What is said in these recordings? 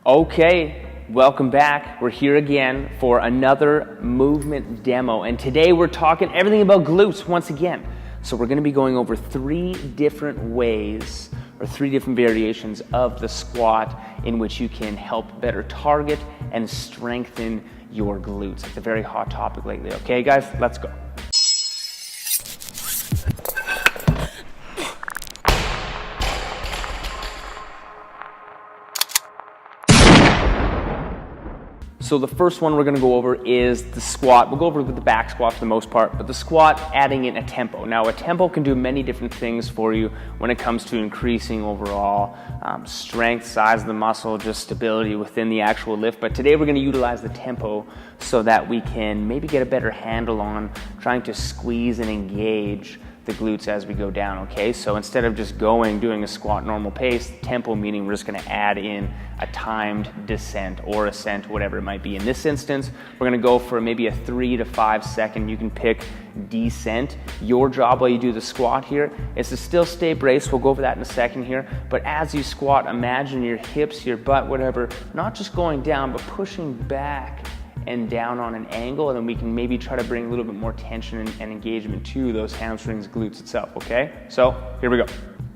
Okay, welcome back. We're here again for another movement demo, and today we're talking everything about glutes once again. So we're going to be going over 3 different ways or 3 different variations of the squat in which you can help better target and strengthen your glutes. It's a very hot topic lately. Okay guys, let's go. So the first one we're going to go over is the squat. We'll go over with the back squat for the most part, but the squat adding in a tempo. Now a tempo can do many different things for you when it comes to increasing overall strength, size of the muscle, just stability within the actual lift. But today we're going to utilize the tempo so that we can maybe get a better handle on trying to squeeze and engage the glutes as we go down, okay? So instead of just doing a squat normal pace, tempo meaning we're just gonna add in a timed descent or ascent, whatever it might be. In this instance, we're gonna go for maybe a 3 to 5 second, you can pick descent. Your job while you do the squat here is to still stay braced. We'll go over that in a second here. But as you squat, imagine your hips, your butt, whatever, not just going down, but pushing back and down on an angle, and then we can maybe try to bring a little bit more tension and engagement to those hamstrings, glutes itself, okay? So here we go.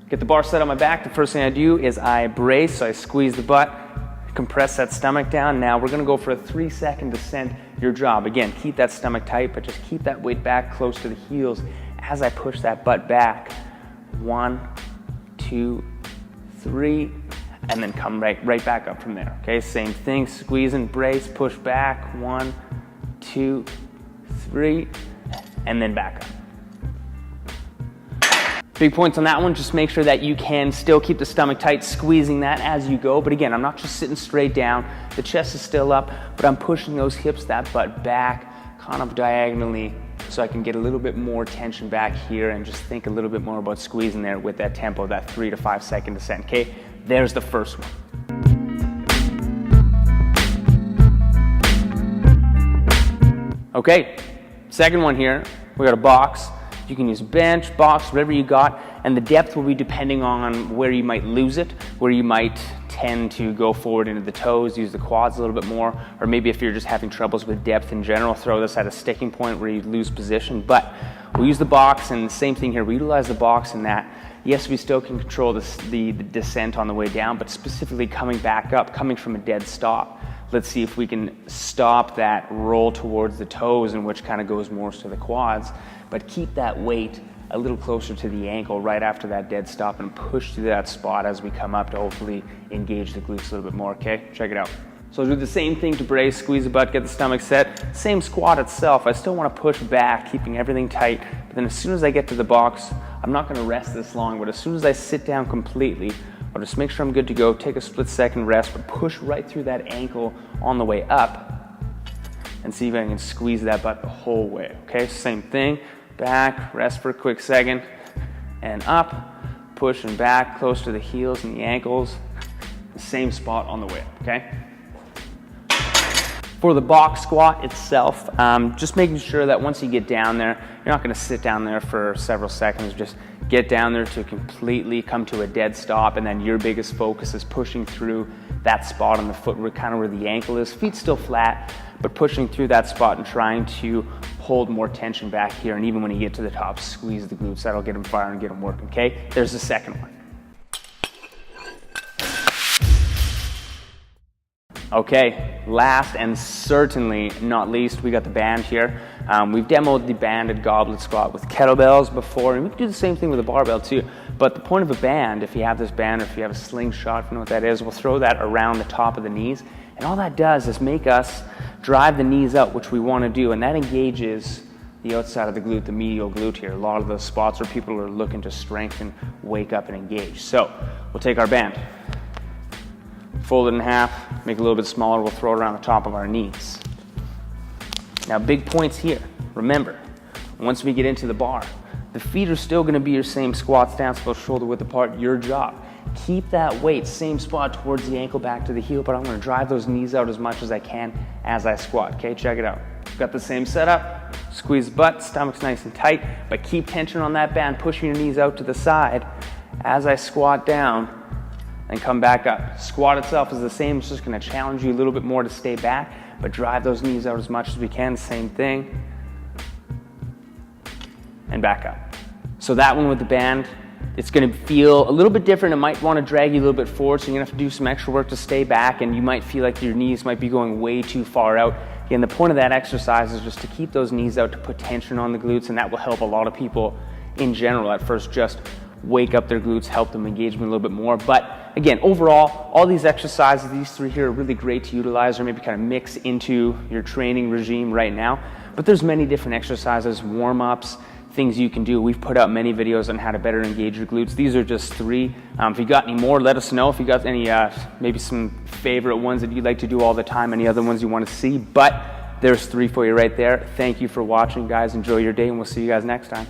Get the bar set on my back. The first thing I do is I brace, so I squeeze the butt, compress that stomach down. Now we're gonna go for a 3-second descent. Your job, again, keep that stomach tight, but just keep that weight back close to the heels as I push that butt back. 1, 2, 3, and then come right back up from there, okay? Same thing, squeeze and brace, push back, 1, 2, 3, and then back up. Big points on that one, just make sure that you can still keep the stomach tight, squeezing that as you go. But again, I'm not just sitting straight down, the chest is still up, but I'm pushing those hips, that butt back, kind of diagonally, so I can get a little bit more tension back here and just think a little bit more about squeezing there with that tempo, that 3 to 5 second descent, okay? There's the first one. Okay, second one here, we got a box. You can use bench, box, whatever you got, and the depth will be depending on where you might lose it, where you might tend to go forward into the toes, use the quads a little bit more, or maybe if you're just having troubles with depth in general, throw this at a sticking point where you lose position. But we'll use the box, and same thing here, we utilize the box in that, yes, we still can control the descent on the way down, but specifically coming back up, coming from a dead stop. Let's see if we can stop that roll towards the toes, and which kind of goes more to the quads, but keep that weight a little closer to the ankle right after that dead stop and push through that spot as we come up to hopefully engage the glutes a little bit more, okay? Check it out. So I'll do the same thing to brace, squeeze the butt, get the stomach set. Same squat itself, I still want to push back, keeping everything tight, but then as soon as I get to the box, I'm not going to rest this long, but as soon as I sit down completely, I'll just make sure I'm good to go, take a split-second rest, but push right through that ankle on the way up and see if I can squeeze that butt the whole way, okay? Same thing, back, rest for a quick second, and up, push and back, close to the heels and the ankles, the same spot on the way up, okay? For the box squat itself, just making sure that once you get down there, you're not going to sit down there for several seconds. Just get down there to completely come to a dead stop, and then your biggest focus is pushing through that spot on the foot, kind of where the ankle is. Feet still flat, but pushing through that spot and trying to hold more tension back here. And even when you get to the top, squeeze the glutes. That'll get them firing and get them working, okay? There's the second one. Okay, last and certainly not least, we got the band here. We've demoed the banded goblet squat with kettlebells before, and we can do the same thing with a barbell too. But the point of a band, if you have this band or if you have a slingshot, if you know what that is, we'll throw that around the top of the knees. And all that does is make us drive the knees out, which we want to do, and that engages the outside of the glute, the medial glute here. A lot of those spots where people are looking to strengthen, wake up and engage. So we'll take our band, fold it in half, make it a little bit smaller, we'll throw it around the top of our knees. Now big points here, remember, once we get into the bar, the feet are still going to be your same squat stance, both shoulder width apart, your job. Keep that weight, same spot towards the ankle, back to the heel, but I'm going to drive those knees out as much as I can as I squat, okay? Check it out. Got the same setup, squeeze the butt, stomach's nice and tight, but keep tension on that band, pushing your knees out to the side as I squat down and come back up. Squat itself is the same. It's just going to challenge you a little bit more to stay back, but drive those knees out as much as we can. Same thing. And back up. So that one with the band, it's going to feel a little bit different. It might want to drag you a little bit forward, so you're going to have to do some extra work to stay back, and you might feel like your knees might be going way too far out. Again, the point of that exercise is just to keep those knees out, to put tension on the glutes, and that will help a lot of people in general at first. Just wake up their glutes, help them engage them a little bit more. But again, overall, all these exercises, these three here, are really great to utilize or maybe kind of mix into your training regime right now. But there's many different exercises, warm-ups, things you can do. We've put out many videos on how to better engage your glutes. These are just three. If you got any more, let us know. If you got any, maybe some favorite ones that you'd like to do all the time, any other ones you want to see. But there's three for you right there. Thank you for watching, guys. Enjoy your day, and we'll see you guys next time.